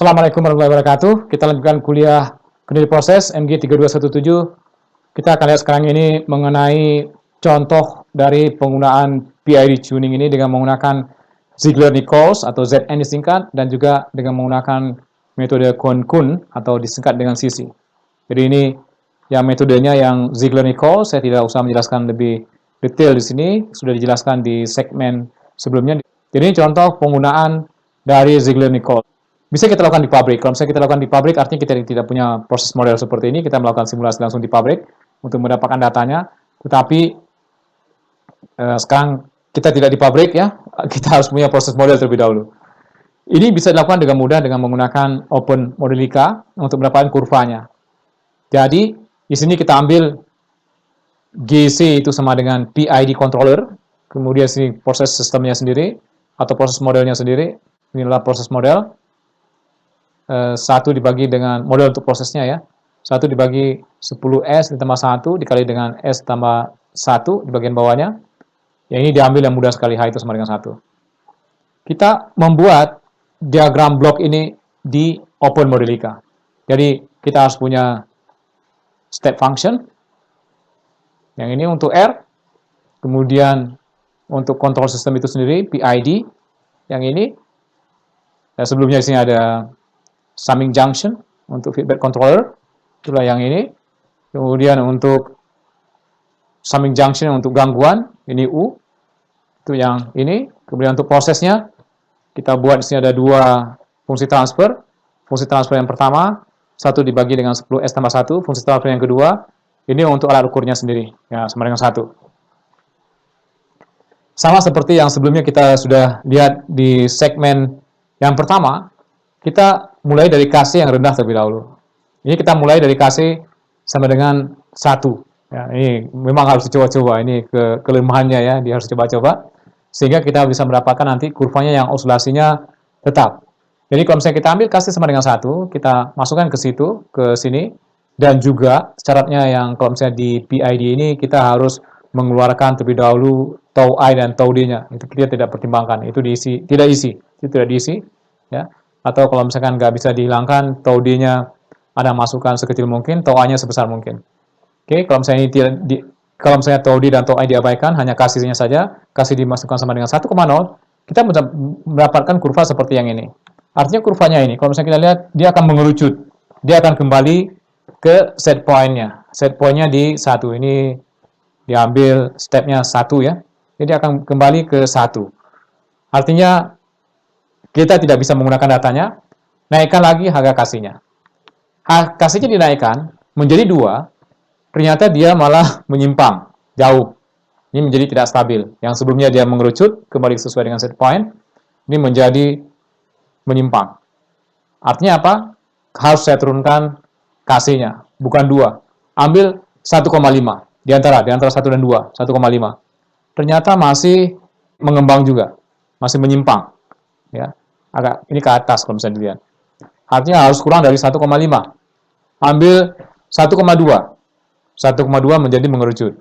Assalamualaikum warahmatullahi wabarakatuh. Kita lanjutkan kuliah kendali proses MG 3217. Kita akan lihat sekarang ini mengenai contoh dari penggunaan PID tuning ini dengan menggunakan Ziegler-Nichols atau ZN disingkat, dan juga dengan menggunakan metode Kohn-Kuhn atau disingkat dengan CC. Jadi ini yang metodenya yang Ziegler-Nichols, saya tidak usah menjelaskan lebih detail di sini, sudah dijelaskan di segmen sebelumnya. Jadi ini contoh penggunaan dari Ziegler-Nichols. Bisa kita lakukan di pabrik. Kalau misalnya kita lakukan di pabrik, artinya kita tidak punya proses model seperti ini. Kita melakukan simulasi langsung di pabrik untuk mendapatkan datanya. Tetapi sekarang kita tidak di pabrik ya, kita harus punya proses model terlebih dahulu. Ini bisa dilakukan dengan mudah dengan menggunakan Open Modelica untuk mendapatkan kurvanya. Jadi di sini kita ambil GC itu sama dengan PID controller, kemudian sini proses sistemnya sendiri atau proses modelnya sendiri. Inilah proses model. 1 dibagi dengan model untuk prosesnya ya. 1 dibagi 10S ditambah 1 dikali dengan S tambah 1 di bagian bawahnya. Ya, ini diambil yang mudah sekali, H itu sama dengan 1. Kita membuat diagram blok ini di Open Modelica. Jadi kita harus punya step function. Yang ini untuk R. Kemudian untuk control system itu sendiri, PID. Yang ini. Dan sebelumnya di sini ada summing junction untuk feedback controller, itulah yang ini. Kemudian untuk summing junction untuk gangguan, ini U, itu yang ini. Kemudian untuk prosesnya, kita buat di sini ada 2 fungsi transfer. Fungsi transfer yang pertama, 1 dibagi dengan 10S tambah 1. Fungsi transfer yang kedua, ini untuk alat ukurnya sendiri, ya, sama dengan 1. Sama seperti yang sebelumnya kita sudah lihat di segmen yang pertama, kita mulai dari KC yang rendah terlebih dahulu. Ini kita mulai dari KC sama dengan 1. Ya, ini memang harus dicoba-coba. Ini kelemahannya ya, dia harus coba-coba. Sehingga kita bisa mendapatkan nanti kurvanya yang oscilasinya tetap. Jadi kalau misalnya kita ambil KC sama dengan 1, kita masukkan ke situ, ke sini. Dan juga syaratnya yang kalau misalnya di PID ini kita harus mengeluarkan terlebih dahulu tau I dan tau D-nya. Itu kita tidak pertimbangkan. Itu diisi, tidak isi. Itu tidak diisi. Ya. Atau kalau misalkan nggak bisa dihilangkan, tau D-nya ada masukkan sekecil mungkin, tau A-nya sebesar mungkin. Oke, kalau misalnya ini tidak kalau misalnya tau D dan tau I diabaikan, hanya kasihnya saja, kasih dimasukkan sama dengan 1,0, kita mendapatkan kurva seperti yang ini. Artinya kurvanya ini, kalau misalnya kita lihat, dia akan mengerucut. Dia akan kembali ke set point-nya. Set point-nya di 1. Ini diambil step-nya 1 ya. Jadi akan kembali ke 1. Artinya kita tidak bisa menggunakan datanya, naikkan lagi harga kasihnya. Kasihnya dinaikkan menjadi 2, ternyata dia malah menyimpang jauh. Ini menjadi tidak stabil. Yang sebelumnya dia mengerucut kembali sesuai dengan set point, ini menjadi menyimpang. Artinya apa? Harus saya turunkan kasihnya, bukan 2. Ambil 1,5 di antara 1 dan 2, 1,5. Ternyata masih mengembang juga, masih menyimpang. Ya. Agak ini ke atas kalau misalnya dilihat. Artinya harus kurang dari 1,5. Ambil 1,2. 1,2 menjadi mengerucut.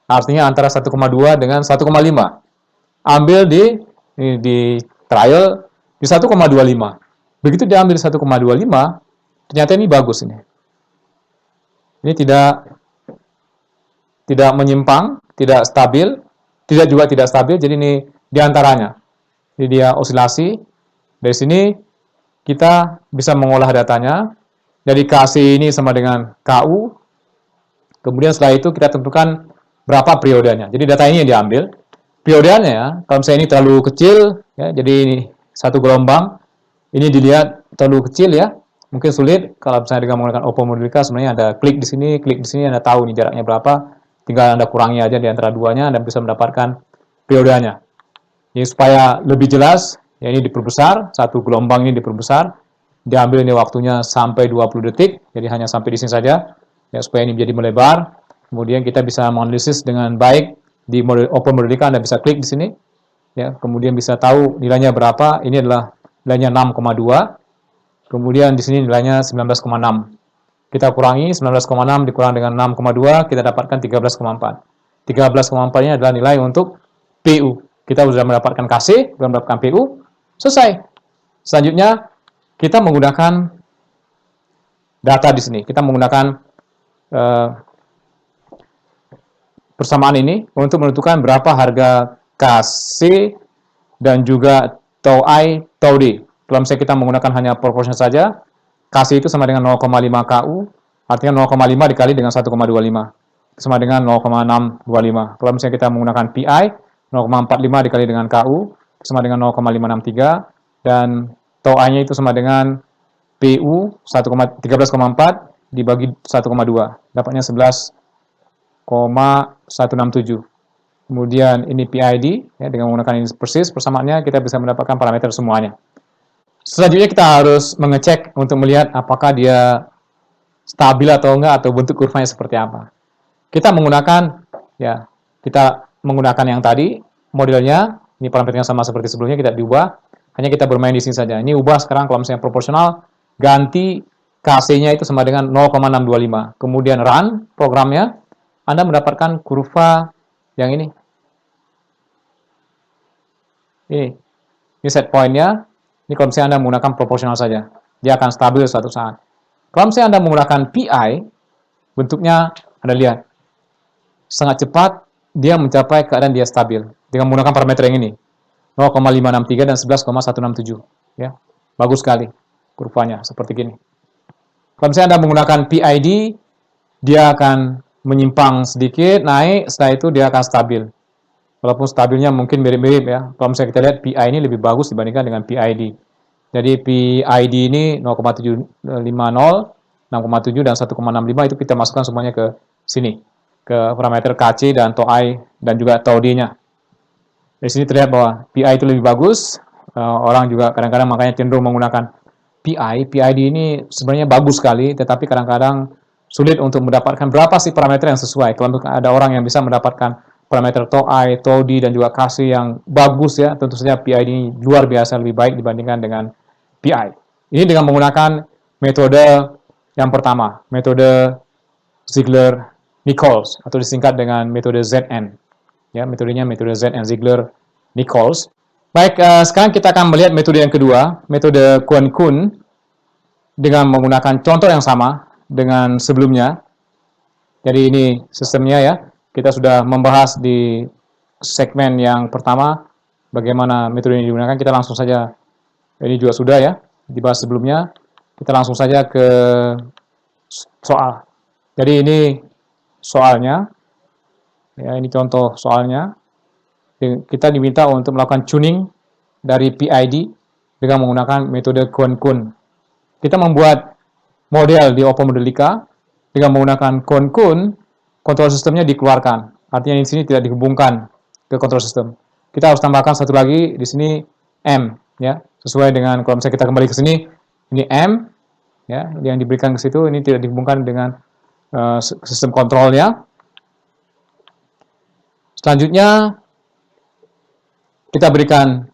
Artinya antara 1,2 dengan 1,5. Ambil di trial di 1,25. Begitu diambil 1,25, ternyata ini bagus ini. Ini tidak menyimpang, tidak stabil, tidak stabil, jadi ini diantaranya. Jadi dia osilasi. Dari sini kita bisa mengolah datanya. Jadi KC ini sama dengan KU. Kemudian setelah itu kita tentukan berapa periodenya. Jadi data ini yang diambil. Periodenya ya, kalau misalnya ini terlalu kecil, ya, jadi ini satu gelombang. Ini dilihat terlalu kecil ya. Mungkin sulit kalau misalnya dengan menggunakan Open Modelica, sebenarnya ada klik di sini, Anda tahu nih jaraknya berapa. Tinggal Anda kurangi aja di antara duanya dan bisa mendapatkan periodenya. Jadi supaya lebih jelas, ya ini diperbesar, satu gelombang ini diperbesar, diambil ini waktunya sampai 20 detik, jadi hanya sampai di sini saja, ya supaya ini menjadi melebar. Kemudian kita bisa menganalisis dengan baik di Open Modelica, Anda bisa klik di sini, ya kemudian bisa tahu nilainya berapa. Ini adalah nilainya 6,2, kemudian di sini nilainya 19,6. Kita kurangi 19,6 dikurang dengan 6,2, kita dapatkan 13,4. 13,4-nya adalah nilai untuk PU. Kita sudah mendapatkan KC, sudah mendapatkan PU, selesai. Selanjutnya, kita menggunakan data di sini. Kita menggunakan persamaan ini untuk menentukan berapa harga KC dan juga tau I, tau D. Kalau misalnya kita menggunakan hanya proporsional saja, KC itu sama dengan 0,5 KU, artinya 0,5 dikali dengan 1,25, sama dengan 0,625. Kalau misalnya kita menggunakan PI, 0,45 dikali dengan KU, sama dengan 0,563, dan tau I-nya itu sama dengan PU 13,4 dibagi 1,2, dapatnya 11,167. Kemudian ini PID, ya, dengan menggunakan ini persis persamaannya kita bisa mendapatkan parameter semuanya. Selanjutnya kita harus mengecek untuk melihat apakah dia stabil atau enggak, atau bentuk kurvanya seperti apa. Kita menggunakan yang tadi modelnya, ini parameternya sama seperti sebelumnya, kita diubah, hanya kita bermain di sini saja. Ini ubah sekarang kalau misalnya proporsional, ganti KC-nya itu sama dengan 0,625. Kemudian run programnya, Anda mendapatkan kurva yang ini. Ini set point-nya. Ini kalau misalnya Anda menggunakan proporsional saja, dia akan stabil suatu saat. Kalau misalnya Anda menggunakan PI, bentuknya Anda lihat, sangat cepat dia mencapai keadaan dia stabil dengan menggunakan parameter yang ini, 0,563 dan 11,167. Ya, bagus sekali kurvanya seperti gini. Kalau misalnya Anda menggunakan PID, dia akan menyimpang sedikit, naik, setelah itu dia akan stabil. Walaupun stabilnya mungkin mirip-mirip ya. Kalau misalnya kita lihat PI ini lebih bagus dibandingkan dengan PID. Jadi PID ini 0,750, 6,7 dan 1,65 itu kita masukkan semuanya ke sini, ke parameter KC dan tau I dan juga tau D-nya. Di sini terlihat bahwa PI itu lebih bagus. Orang juga kadang-kadang makanya cenderung menggunakan PI. PID ini sebenarnya bagus sekali, tetapi kadang-kadang sulit untuk mendapatkan berapa sih parameter yang sesuai. Kalau ada orang yang bisa mendapatkan parameter tau I, tau D, dan juga KC yang bagus ya, tentu saja PID ini luar biasa lebih baik dibandingkan dengan PI. Ini dengan menggunakan metode yang pertama, metode Ziegler-Nichols, atau disingkat dengan metode ZN. Ya, metodenya metode ZN, Ziegler-Nichols. Baik, sekarang kita akan melihat metode yang kedua, metode Kwon-Kun, dengan menggunakan contoh yang sama dengan sebelumnya. Jadi ini sistemnya ya. Kita sudah membahas di segmen yang pertama bagaimana metode ini digunakan. Kita langsung saja, ini juga sudah ya dibahas sebelumnya. Kita langsung saja ke soal. Jadi ini soalnya, ya, ini contoh soalnya. Kita diminta untuk melakukan tuning dari PID dengan menggunakan metode Kwon-Kun. Kita membuat model di OpenModelica dengan menggunakan Kwon-Kun. Kontrol sistemnya dikeluarkan. Artinya di sini tidak dihubungkan ke kontrol sistem. Kita harus tambahkan satu lagi di sini M, ya, sesuai dengan kalau misalnya kita kembali ke sini, ini M, ya, yang diberikan ke situ ini tidak dihubungkan dengan sistem kontrolnya. Selanjutnya kita berikan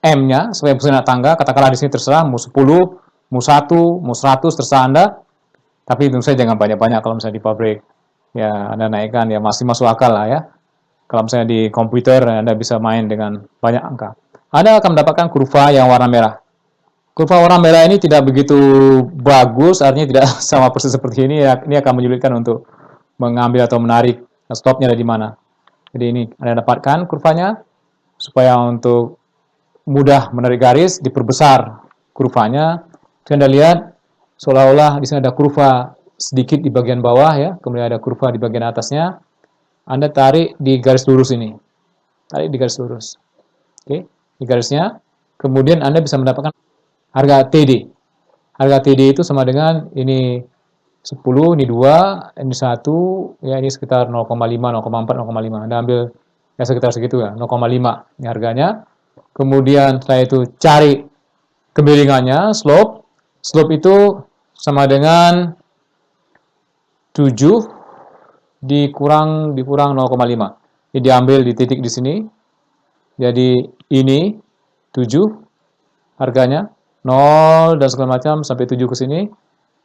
M-nya sebagai fungsi anak tangga. Katakanlah di sini terserah mau 10, mau 1, mau 100, terserah Anda. Tapi tentu saja jangan banyak-banyak kalau misalnya di pabrik. Ya, Anda naikkan, ya masih masuk akal lah ya. Kalau misalnya di komputer, Anda bisa main dengan banyak angka. Anda akan mendapatkan kurva yang warna merah. Kurva warna merah ini tidak begitu bagus, artinya tidak sama persis seperti ini. Ya, ini akan menyulitkan untuk mengambil atau menarik stopnya ada di mana. Jadi ini Anda dapatkan kurvanya, supaya untuk mudah menarik garis, diperbesar kurvanya. Jadi Anda lihat, seolah-olah di sini ada kurva sedikit di bagian bawah ya, kemudian ada kurva di bagian atasnya. Anda tarik di garis lurus ini, tarik di garis lurus, oke, di garisnya. Kemudian Anda bisa mendapatkan harga TD. Harga TD itu sama dengan ini 10, ini 2, ini 1, ya ini sekitar 0,5, 0,4, 0,5. Anda ambil ya sekitar segitu ya, 0,5 ini harganya. Kemudian setelah itu cari kemiringannya, slope. Slope itu sama dengan 7 dikurang 0,5. Ini diambil di titik di sini. Jadi ini 7 harganya, 0 dan segala macam sampai 7 ke sini.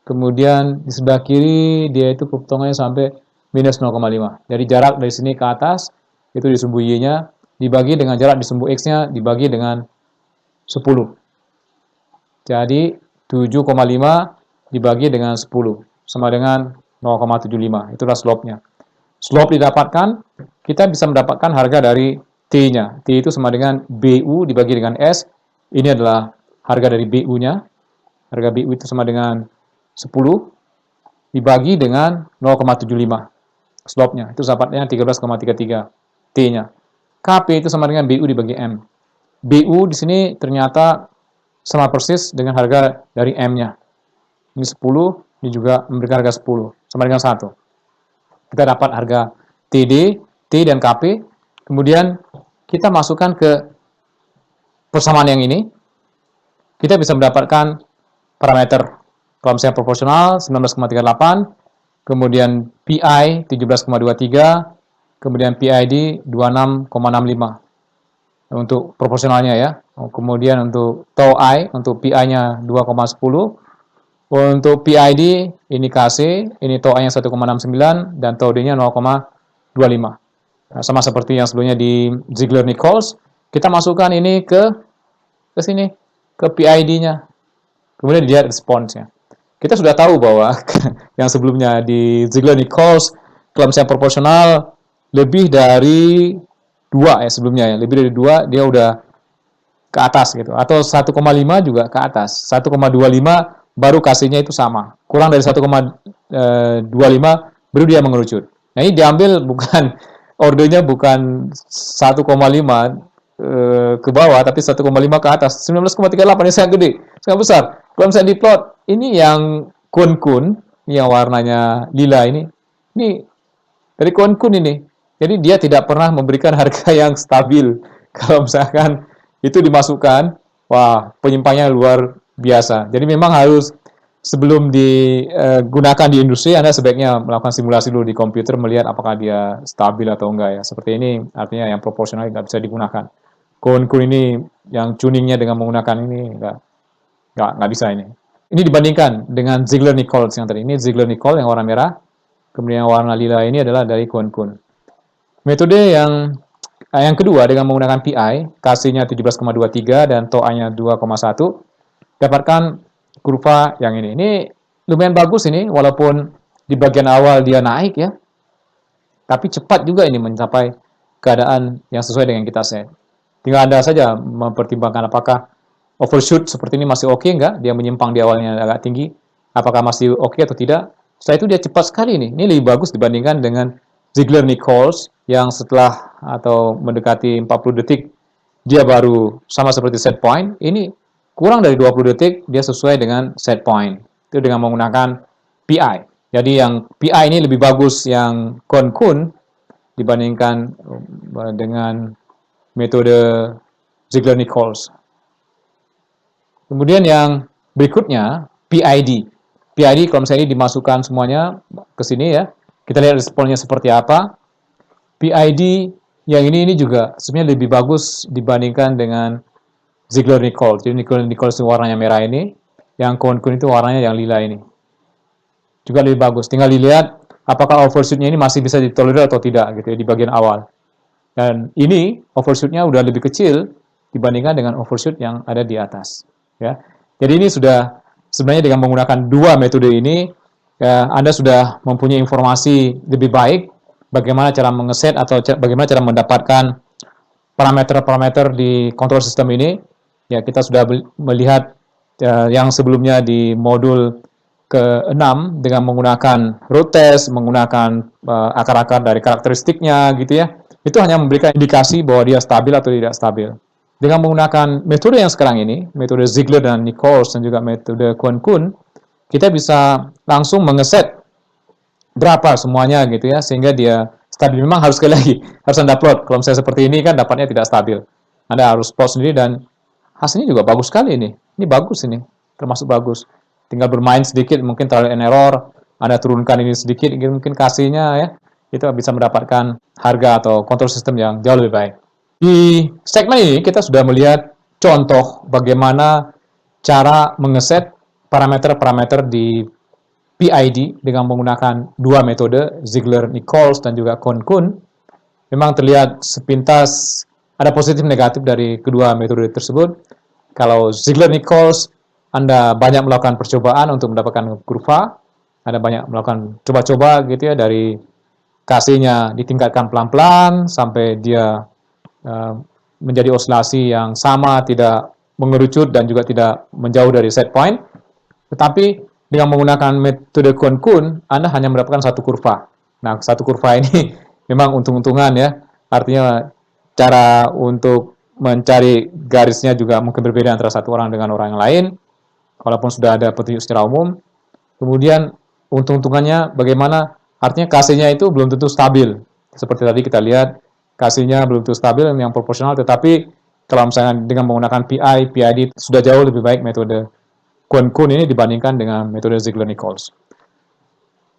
Kemudian di sebelah kiri dia itu potongannya sampai minus 0,5. Jadi jarak dari sini ke atas itu di sumbu Y-nya dibagi dengan jarak di sumbu X-nya dibagi dengan 10. Jadi 7,5 dibagi dengan 10 sama dengan 0,75. Itulah slope-nya. Slope didapatkan, kita bisa mendapatkan harga dari T-nya. T itu sama dengan BU dibagi dengan S. Ini adalah harga dari BU-nya. Harga BU itu sama dengan 10 dibagi dengan 0,75. Slope-nya. Itu dapatnya 13,33 T-nya. KP itu sama dengan BU dibagi M. BU di sini ternyata sama persis dengan harga dari M-nya. Ini 10, ini juga memberikan harga 10, sama dengan 1. Kita dapat harga TD, T dan KP, kemudian kita masukkan ke persamaan yang ini, kita bisa mendapatkan parameter. Kalau misalnya proporsional 19,38, kemudian PI 17,23, kemudian PID 26,65 untuk proporsionalnya ya. Kemudian untuk tau I, untuk PI-nya 2,10, untuk PID, ini KC, ini tau I-nya 1,69, dan tau D-nya 0,25. Nah, sama seperti yang sebelumnya di Ziegler-Nichols, kita masukkan ini ke sini, ke PID-nya. Kemudian dilihat response-nya. Kita sudah tahu bahwa yang sebelumnya di Ziegler-Nichols, kalau misalnya proporsional, lebih dari 2 ya sebelumnya ya, lebih dari 2 dia udah ke atas gitu, atau 1,5 juga ke atas, 1,25 baru kasihnya itu sama, kurang dari 1,25 baru dia mengerucut. Nah ini diambil bukan ordernya bukan 1,5 ke bawah, tapi 1,5 ke atas, 19,38 ini sangat gede, sangat besar. Kalau misalnya di plot, ini yang kun-kun, yang warnanya lila ini dari kun-kun ini. Jadi dia tidak pernah memberikan harga yang stabil. Kalau misalkan itu dimasukkan, wah penyimpangannya luar biasa. Jadi memang harus sebelum digunakan di industri, Anda sebaiknya melakukan simulasi dulu di komputer, melihat apakah dia stabil atau enggak ya. Seperti ini artinya yang proporsional tidak bisa digunakan. Kun-kun ini yang tuningnya dengan menggunakan ini nggak bisa ini. Ini dibandingkan dengan Ziegler-Nichols yang tadi. Ini Ziegler-Nichols yang warna merah, kemudian yang warna lila ini adalah dari kun-kun. Metode yang kedua dengan menggunakan PI, KC-nya 17,23 dan TOA-nya 2,1, dapatkan kurva yang ini. Ini lumayan bagus ini, walaupun di bagian awal dia naik ya, tapi cepat juga ini mencapai keadaan yang sesuai dengan kita set. Tinggal Anda saja mempertimbangkan apakah overshoot seperti ini masih oke enggak, dia menyimpang di awalnya agak tinggi, apakah masih oke atau tidak. Setelah itu dia cepat sekali nih. Ini lebih bagus dibandingkan dengan Ziegler-Nichols yang setelah atau mendekati 40 detik dia baru sama seperti set point. Ini kurang dari 20 detik dia sesuai dengan set point. Itu dengan menggunakan PI. Jadi yang PI ini lebih bagus yang kun-kun dibandingkan dengan metode Ziegler-Nichols. Kemudian yang berikutnya PID. PID kalau misalnya ini dimasukkan semuanya ke sini ya. Kita lihat responnya seperti apa. PID yang ini juga sebenarnya lebih bagus dibandingkan dengan Ziegler-Nichols. Jadi Ziegler-Nichols itu warnanya merah ini, yang kun-kun itu warnanya yang lila ini. Juga lebih bagus. Tinggal dilihat apakah overshoot-nya ini masih bisa ditolerir atau tidak gitu ya di bagian awal. Dan ini overshoot-nya udah lebih kecil dibandingkan dengan overshoot yang ada di atas. Ya. Jadi ini sudah sebenarnya dengan menggunakan dua metode ini, ya, Anda sudah mempunyai informasi lebih baik bagaimana cara mengeset atau bagaimana cara mendapatkan parameter-parameter di control system ini. Ya, kita sudah melihat yang sebelumnya di modul ke-6 dengan menggunakan root test, menggunakan akar-akar dari karakteristiknya gitu ya. Itu hanya memberikan indikasi bahwa dia stabil atau tidak stabil. Dengan menggunakan metode yang sekarang ini, metode Ziegler dan Nichols dan juga metode kun-kun, kita bisa langsung mengeset berapa semuanya gitu ya, sehingga dia stabil. Memang harus sekali lagi, harus Anda plot. Kalau misalnya seperti ini kan dapatnya tidak stabil. Anda harus plot sendiri dan hasilnya juga bagus sekali ini. Ini bagus ini, termasuk bagus. Tinggal bermain sedikit, mungkin trial and error, Anda turunkan ini sedikit, mungkin kasihnya ya, itu bisa mendapatkan harga atau control system yang jauh lebih baik. Di segmen ini kita sudah melihat contoh bagaimana cara mengeset parameter-parameter di PID dengan menggunakan dua metode, Ziegler-Nichols dan juga kun-kun. Memang terlihat sepintas ada positif negatif dari kedua metode tersebut. Kalau Ziegler-Nichols Anda banyak melakukan percobaan untuk mendapatkan kurva, Anda banyak melakukan coba-coba gitu ya, dari KC-nya ditingkatkan pelan-pelan sampai dia uh, menjadi osilasi yang sama, tidak mengerucut dan juga tidak menjauh dari set point. Tetapi dengan menggunakan metode Kun-Kun, Anda hanya mendapatkan satu kurva. Nah, satu kurva ini memang untung-untungan ya. Artinya cara untuk mencari garisnya juga mungkin berbeda antara satu orang dengan orang yang lain, walaupun sudah ada petunjuk secara umum. Kemudian untung-untungannya bagaimana? Artinya KC-nya itu belum tentu stabil. Seperti tadi kita lihat, KC-nya belum tentu stabil yang proporsional, tetapi kalau misalnya dengan menggunakan PID sudah jauh lebih baik metode Kun-Kun ini dibandingkan dengan metode Ziegler-Nichols.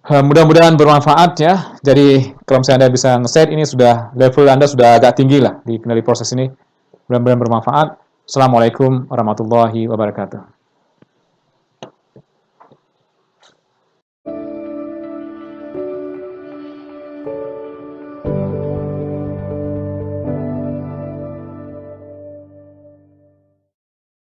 Mudah-mudahan bermanfaat ya. Jadi kalau misalnya Anda bisa ngeset, ini sudah level Anda sudah agak tinggi lah di proses ini. Mudah-mudahan bermanfaat. Assalamualaikum warahmatullahi wabarakatuh.